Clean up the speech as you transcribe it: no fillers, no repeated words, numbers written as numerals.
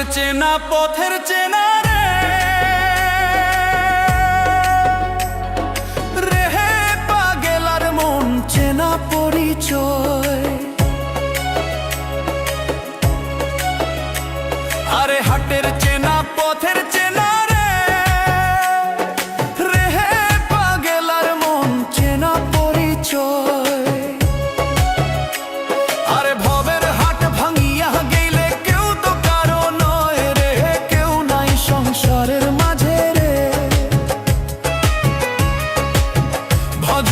হাটের চেনা পথের চেনা রে হে পাগেলার মন চেনা পরিচয়। আরে হাটের চেনা পথের চেনা রে হে পাগেলার মন চেনা পরিচয়। আরে ভবের হাট ভাঙিয়া গেলে কেউ তো কারো নয় রে, কেউ নাই সংসারের মাঝে রে। ভজ